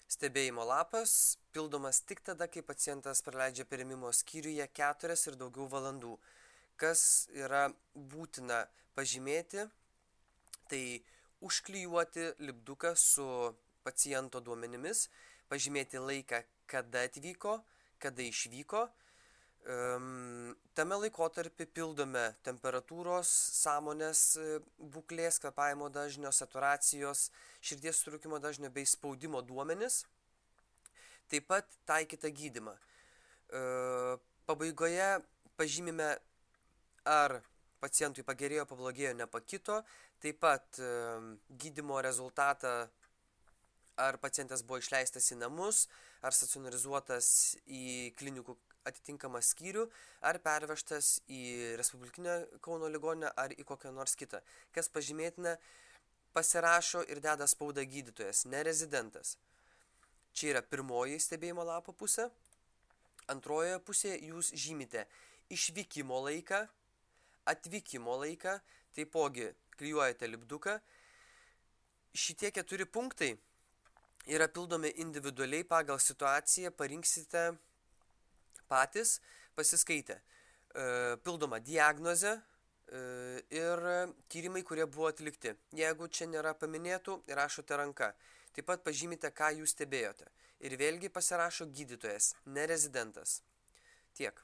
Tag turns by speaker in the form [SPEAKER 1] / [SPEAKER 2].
[SPEAKER 1] Stebėjimo lapas pildomas tik tada, kai pacientas praleidžia priėmimo skyriuje 4 ir daugiau valandų. Kas yra būtina pažymėti, tai užklijuoti lipduką su paciento duomenimis, pažymėti laiką, kada atvyko, kada išvyko. Tame laikotarpį pildome temperatūros, sąmonės būklės, kvėpavimo dažnio, saturacijos, širdies sutrūkimo dažnio bei spaudimo duomenis. Taip pat taikytą gydymą. Pabaigoje pažymime, ar pacientui pagerėjo, pablogėjo, nepakito. Taip pat gydymo rezultatą, ar pacientas buvo išleistas į namus, ar stacionarizuotas į klinikų atitinkamą skyrių, ar pervežtas į Respublikinę Kauno ligoninę, ar į kokią nors kitą. Kas pažymėtina, pasirašo ir deda spaudą gydytojas, ne rezidentas. Čia yra pirmoji stebėjimo lapo pusė. Antrojoje pusėje jūs žymite išvykimo laiką, atvykimo laiką, taipogi klijuojate lipduką. Šitie 4 punktai yra pildomi individualiai pagal situaciją, parinksite patys pasiskaitę. Pildoma diagnozė ir tyrimai, kurie buvo atlikti. Jeigu čia nėra paminėtų, rašote ranka. Taip pat pažymite, ką jūs stebėjote. Ir vėlgi pasirašo gydytojas, ne rezidentas. Tiek.